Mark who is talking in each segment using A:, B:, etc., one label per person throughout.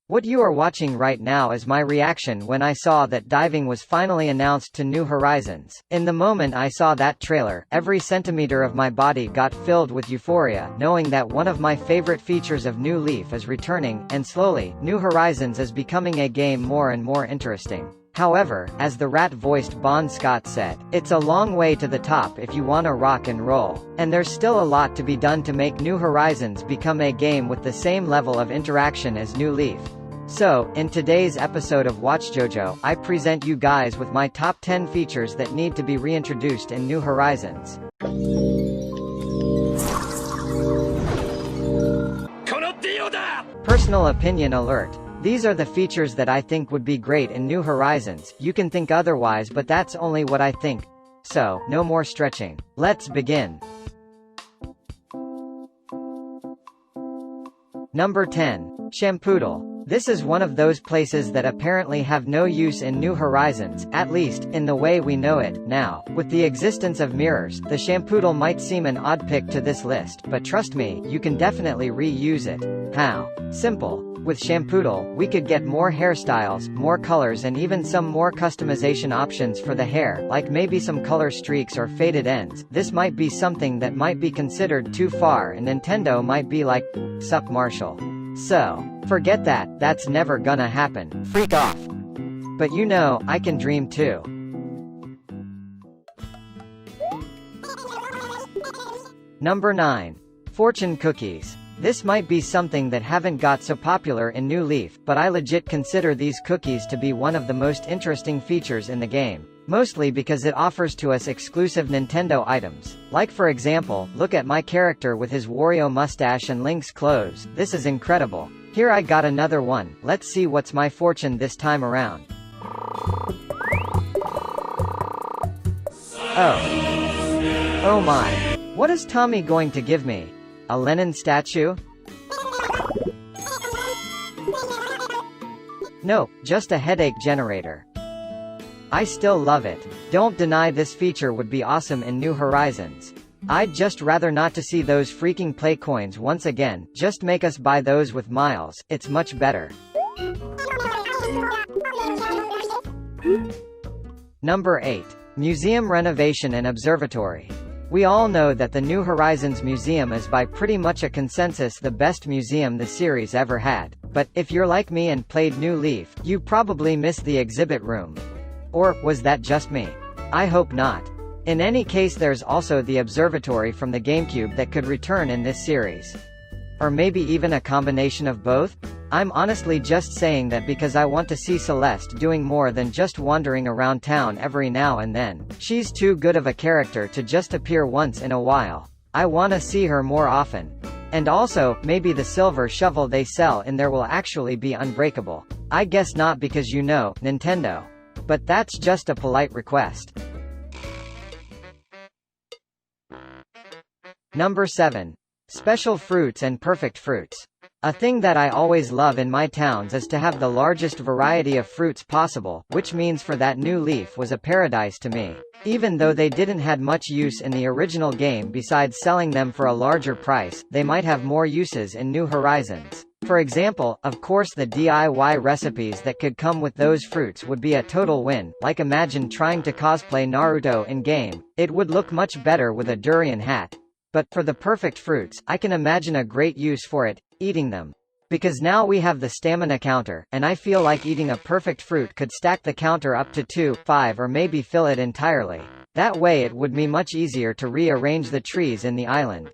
A: What you are watching right now is my reaction when I saw that diving was finally announced to New Horizons. In the moment I saw that trailer, every centimeter of my body got filled with euphoria, knowing that one of my favorite features of New Leaf is returning, and slowly, New Horizons is becoming a game more and more interesting. However, as the rat-voiced Bon Scott said, it's a long way to the top if you wanna rock and roll. And there's still a lot to be done to make New Horizons become a game with the same level of interaction as New Leaf. So, in today's episode of Watch JoJo, I present you guys with my top 10 features that need to be reintroduced in New Horizons. Personal opinion alert. These are the features that I think would be great in New Horizons. You can think otherwise, but that's only what I think. So, no more stretching. Let's begin. Number 10. Shampoodle. This is one of those places that apparently have no use in New Horizons, at least, in the way we know it, now. With the existence of mirrors, the Shampoodle might seem an odd pick to this list, but trust me, you can definitely reuse it. How? Simple. With Shampoodle, we could get more hairstyles, more colors and even some more customization options for the hair, like maybe some color streaks or faded ends. This might be something that might be considered too far and Nintendo might be like, "Sup Marshall." So, forget that, that's never gonna happen. Freak off. But you know, I can dream too. Number 9. Fortune cookies. This might be something that haven't got so popular in New Leaf, but I legit consider these cookies to be one of the most interesting features in the game. Mostly because it offers to us exclusive Nintendo items. Like for example, look at my character with his Wario mustache and Link's clothes. This is incredible. Here I got another one. Let's see what's my fortune this time around. Oh my. What is Tommy going to give me? A Lenin statue? Nope, just a headache generator. I still love it. Don't deny this feature would be awesome in New Horizons. I'd just rather not to see those freaking play coins once again, just make us buy those with miles, it's much better. Number 8. Museum Renovation and Observatory. We all know that the New Horizons Museum is by pretty much a consensus the best museum the series ever had. But, if you're like me and played New Leaf, you probably missed the exhibit room. Or, was that just me? I hope not. In any case there's also the Observatory from the GameCube that could return in this series. Or maybe even a combination of both? I'm honestly just saying that because I want to see Celeste doing more than just wandering around town every now and then. She's too good of a character to just appear once in a while. I wanna see her more often. And also, maybe the silver shovel they sell in there will actually be unbreakable. I guess not because you know, Nintendo. But that's just a polite request. Number 7. Special fruits and perfect fruits. A thing that I always love in my towns is to have the largest variety of fruits possible, which means for that New Leaf was a paradise to me. Even though they didn't had much use in the original game besides selling them for a larger price, they might have more uses in New Horizons. For example, of course the DIY recipes that could come with those fruits would be a total win, like imagine trying to cosplay Naruto in-game. It would look much better with a durian hat. But, for the perfect fruits, I can imagine a great use for it, eating them. Because now we have the stamina counter, and I feel like eating a perfect fruit could stack the counter up to 2, 5 or maybe fill it entirely. That way it would be much easier to rearrange the trees in the island.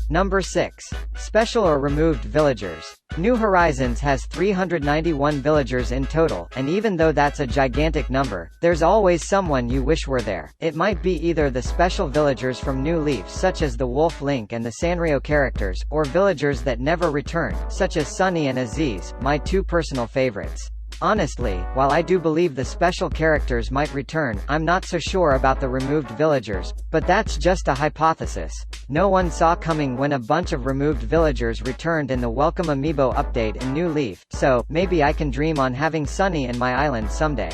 A: Number 6. Special or removed villagers. New Horizons has 391 villagers in total, and even though that's a gigantic number, there's always someone you wish were there. It might be either the special villagers from New Leaf such as the Wolf Link and the Sanrio characters, or villagers that never return, such as Sunny and Aziz, my two personal favorites. Honestly, while I do believe the special characters might return, I'm not so sure about the removed villagers, but that's just a hypothesis. No one saw coming when a bunch of removed villagers returned in the Welcome Amiibo update in New Leaf, so, maybe I can dream on having Sunny in my island someday.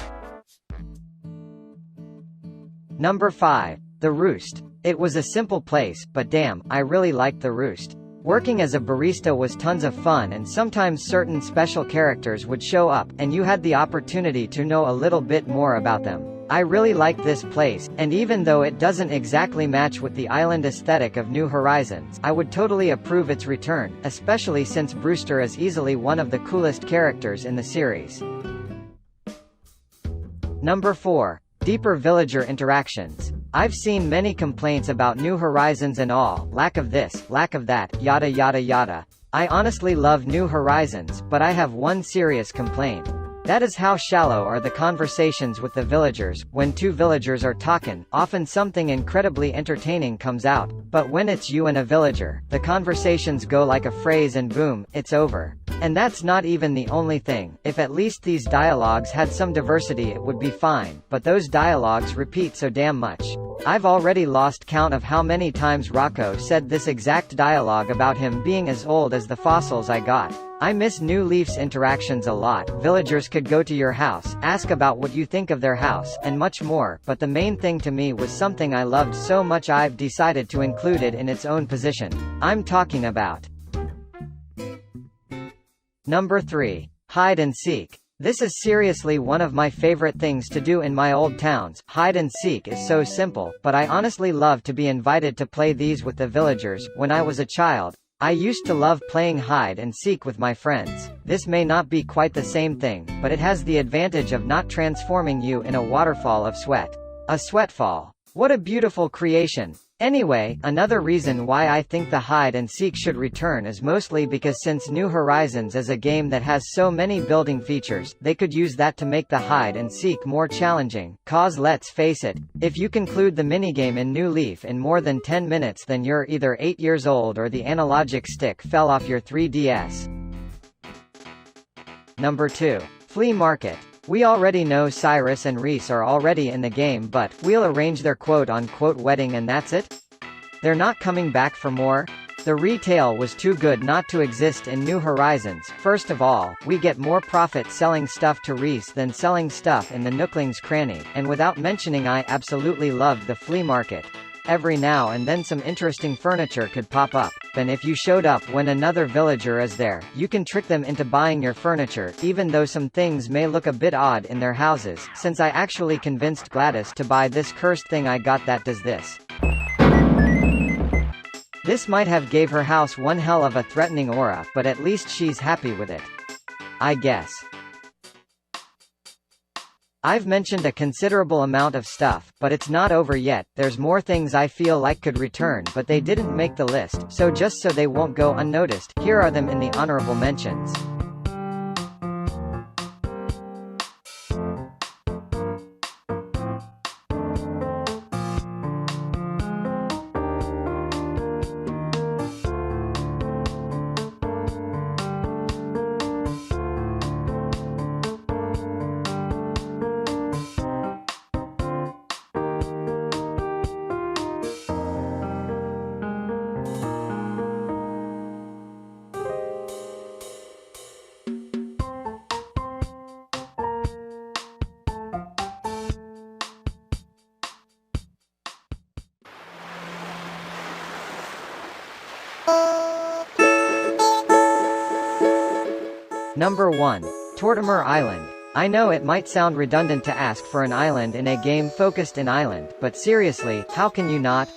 A: Number 5. The Roost. It was a simple place, but damn, I really liked the Roost. Working as a barista was tons of fun, and sometimes certain special characters would show up, and you had the opportunity to know a little bit more about them. I really liked this place, and even though it doesn't exactly match with the island aesthetic of New Horizons, I would totally approve its return, especially since Brewster is easily one of the coolest characters in the series. Number 4. Deeper villager interactions. I've seen many complaints about New Horizons and all, lack of this, lack of that, yada yada yada. I honestly love New Horizons, but I have one serious complaint. That is how shallow are the conversations with the villagers. When two villagers are talking, often something incredibly entertaining comes out, but when it's you and a villager, the conversations go like a phrase and boom, it's over. And that's not even the only thing. If at least these dialogues had some diversity it would be fine, but those dialogues repeat so damn much. I've already lost count of how many times Rocco said this exact dialogue about him being as old as the fossils I got. I miss New Leaf's interactions a lot. Villagers could go to your house, ask about what you think of their house, and much more, but the main thing to me was something I loved so much I've decided to include it in its own position. I'm talking about Number 3. Hide and seek. This is seriously one of my favorite things to do in my old towns. Hide and seek is so simple, but I honestly love to be invited to play these with the villagers. When I was a child, I used to love playing hide and seek with my friends. This may not be quite the same thing, but it has the advantage of not transforming you in a waterfall of sweat. A sweatfall. What a beautiful creation. Anyway, another reason why I think the hide and seek should return is mostly because since New Horizons is a game that has so many building features, they could use that to make the hide and seek more challenging. Cause let's face it, if you conclude the minigame in New Leaf in more than 10 minutes then you're either 8 years old or the analogic stick fell off your 3DS. Number 2. Flea Market. We already know Cyrus and Reese are already in the game, but we'll arrange their quote-unquote wedding and that's it? They're not coming back for more? The retail was too good not to exist in New Horizons. First of all, we get more profit selling stuff to Reese than selling stuff in the Nookling's cranny, and without mentioning I absolutely loved the flea market. Every now and then some interesting furniture could pop up, and if you showed up when another villager is there, you can trick them into buying your furniture, even though some things may look a bit odd in their houses, since I actually convinced Gladys to buy this cursed thing I got that does this. This might have gave her house one hell of a threatening aura, but at least she's happy with it. I guess. I've mentioned a considerable amount of stuff, but it's not over yet. There's more things I feel like could return, but they didn't make the list, so just so they won't go unnoticed, here are them in the honorable mentions. Number 1. Tortimer Island. I know it might sound redundant to ask for an island in a game focused in Island, but seriously, how can you not?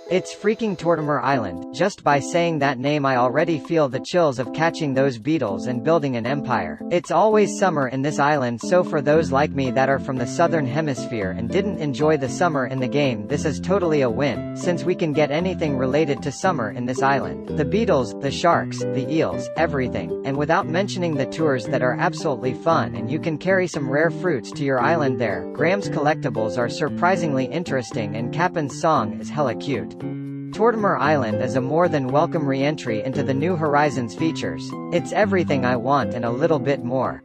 A: It's freaking Tortimer Island. Just by saying that name I already feel the chills of catching those beetles and building an empire. It's always summer in this island, so for those like me that are from the southern hemisphere and didn't enjoy the summer in the game, this is totally a win, since we can get anything related to summer in this island. The beetles, the sharks, the eels, everything, and without mentioning the tours that are absolutely fun and you can carry some rare fruits to your island there. Graham's collectibles are surprisingly interesting and Cappen's song is hella cute. Tortimer Island is a more than welcome re-entry into the New Horizons features. It's everything I want and a little bit more.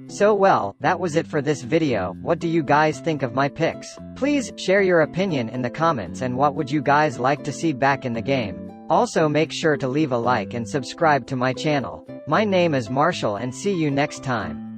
A: So well, that was it for this video. What do you guys think of my picks? Please, share your opinion in the comments and what would you guys like to see back in the game. Also make sure to leave a like and subscribe to my channel. My name is Marshall and see you next time.